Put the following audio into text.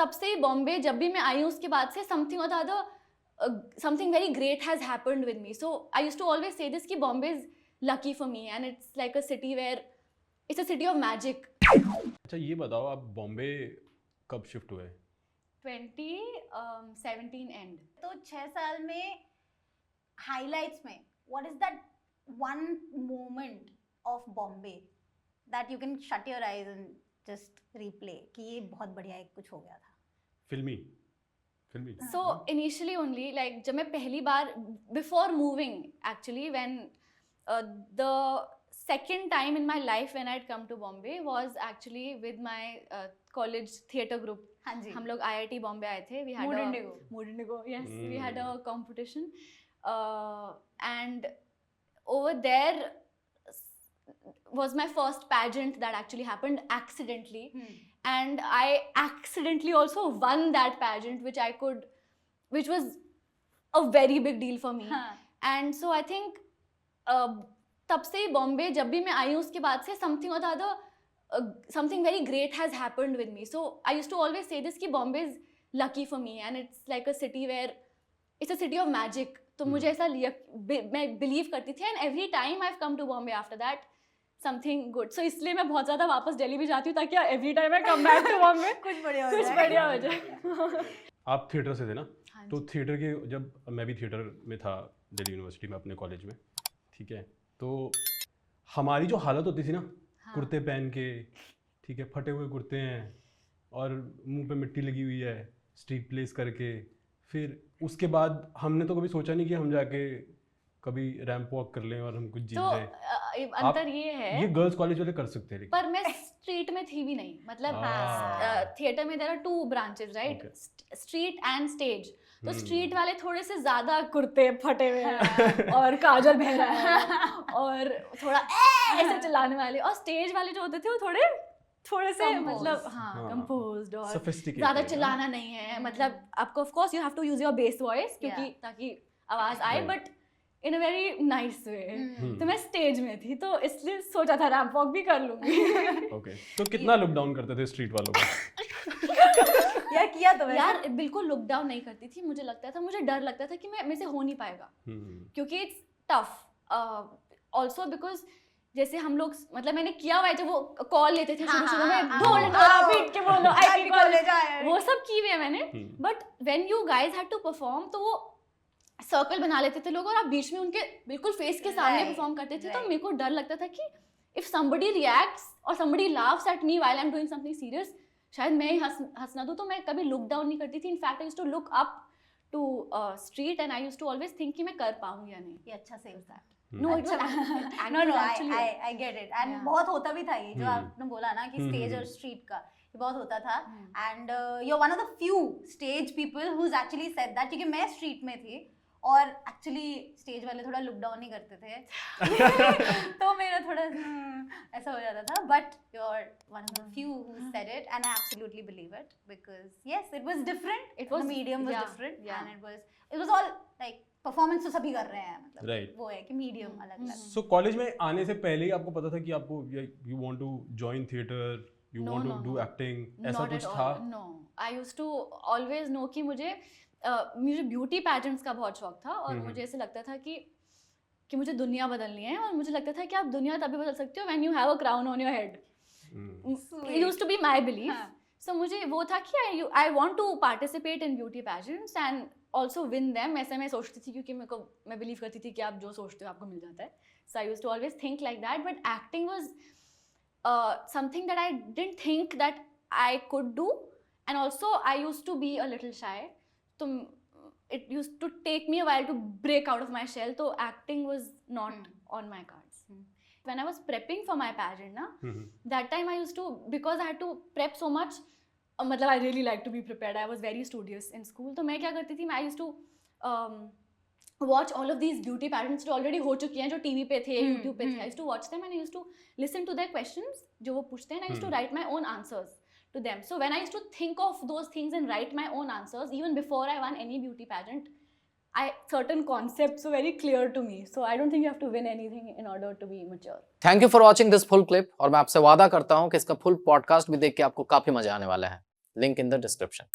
तब से बॉम्बे जब भी मैं आई हूँ उसके बाद से समथिंग और the other something very great has happened with me. So I used to always say this कि Bombay is lucky for me and it's like a city where it's a city of magic. अच्छा ये बताओ आप बॉम्बे कब shift हुए? 2017 and. तो 6 साल में हाइलाइट्स में what is that one moment of Bombay that you can shut your eyes and just replay कि ये बहुत बढ़िया एक कुछ हो गया था? फिल्मी So initially only, like जब मैं पहली बार before moving actually when the second time in my life when I had come to Bombay was actually with my college theatre group. हाँ जी. हम लोग IIT Bombay आए थे. We had Mood Indigo. Yes, we had a competition and over there was my first pageant that actually happened accidentally. And I accidentally also won that pageant, which was a very big deal for me. And so I think तब से बॉम्बे जब भी मैं आई हूँ उसके बाद से something or the other something very great has happened with me. So I used to always say this कि Bombay is lucky for me and it's like a city where it's a city of magic. तो मुझे ऐसा मैं believe करती थी and every time I've come to Bombay after that something good. So इसलिए मैं बहुत ज़्यादा वापस दिल्ली भी जाती हूँ ताकि every time I come back to Bombay कुछ बढ़िया हो जाए. आप थिएटर से थे ना? हाँ तो थिएटर के जब मैं भी थिएटर में था दिल्ली यूनिवर्सिटी में अपने कॉलेज में, ठीक है, तो हमारी जो हालत होती थी ना, कुर्ते पहन के, ठीक है, फटे हुए कुर्ते हैं और मुंह पे मिट्टी लगी हुई है, स्ट्रीट प्लेस करके, फिर उसके बाद हमने तो कभी सोचा नहीं कि हम जाके कभी रैंप वॉक कर लें और हम कुछ जीत जाएं. अंतर ये है, ये गर्ल्स कॉलेज वाले कर सकते हैं, पर मैं स्ट्रीट में थी भी नहीं. मतलब थिएटर में there are 2 branches right, street and stage. तो स्ट्रीट वाले थोड़े से ज्यादा कुर्ते फटे हुए हैं और काजल बहरा है और थोड़ा ऐसे चिल्लाने वाले, और स्टेज वाले जो होते थे वो थोड़े से मतलब कंपोज्ड और ज्यादा चिल्लाना नहीं है. मतलब आपको of course you have to use your base voice क्योंकि ताकि आवाज आए, but in a very nice way. तो मैं स्टेज में थी तो इसलिए सोचा था रैंप वॉक भी कर लूंगी. ओके, तो कितना लुक डाउन करते थे स्ट्रीट वालों को? यार किया तो यार बिल्कुल लुक डाउन नहीं करती थी. मुझे लगता था, मुझे डर लगता था कि मेरे से हो नहीं पाएगा क्योंकि इट्स टफ. ऑल्सो बिकॉज जैसे हम लोग, मतलब मैंने किया हुआ है जब वो कॉल लेते थे शुरू में, ढोल पीट के बोलो आईपी कॉलेज, वो सब की हुई है मैंने. But when you guys had to perform तो वो सर्कल बना लेते थे लोग और आप बीच में उनके बिल्कुल फेस के सामने परफॉर्म करते थे. तो मेरे को डर लगता था कि if somebody reacts or somebody laughs at me while I'm doing something serious, शायद मैं ही हंसना दूँ. तो मैं कभी लुक डाउन नहीं करती थी. In fact I used to look up to street and I used to always think कि मैं कर पाऊँ या नहीं. ये अच्छा saves that. No, it's no, I get it. And बहुत होता भी था ये जो आपने बोला ना कि स्टेज और स्ट्रीट का, ये बहुत होता था. And you're one of the few stage people who's actually said that, क्योंकि मैं स्ट्रीट में थी और एक्चुअली स्टेज वाले थोड़ा लुक डाउन नहीं करते थे. तो मेरा थोड़ा ऐसा हो जाता था. But you're one of the few who said it and I absolutely believe it because yes, it was different. The medium was different and it was all like performance तो सभी कर रहे हैं. मतलब वो है कि मीडियम अलग अलग. सो कॉलेज में आने से पहले ही आपको पता था कि आपको you want to join theatre, you want to do acting, ऐसा कुछ था? No, I used to always know कि मुझे ब्यूटी पैजेंट्स का बहुत शौक था और मुझे ऐसे लगता था कि मुझे दुनिया बदलनी है. और मुझे लगता था कि आप दुनिया तभी बदल सकते हो when you have a crown on your head. It used to be my belief. So मुझे वो था कि I want to participate in beauty pageants and also win them. ऐसे मैं सोचती थी क्योंकि मैं बिलीव करती थी कि आप जो सोचते हो आपको मिल जाता है. So I used to always think like that. But acting was something that I didn't think that I could do and also I used to be a little shy. तो it used to take me a while to break out of my shell. So acting was not on my cards. When I was prepping for my pageant that time I used to, because I had to prep so much, मतलब I really like to be prepared. I was very studious in school. तो मैं क्या करती थी, I used to watch all of these beauty pageants जो already हो चुकी हैं, जो TV पे थे, YouTube पे थे. I used to watch them and I used to listen to their questions जो वो पूछते हैं, and I used to write my own answers to them. So when I used to think of those things and write my own answers, even before I won any beauty pageant, certain concepts were very clear to me. So I don't think you have to win anything in order to be mature. Thank you for watching this full clip. और मैं आपसे वादा करता हूँ कि इसका full podcast भी देख के आपको काफी मजा आने वाला है. Link in the description.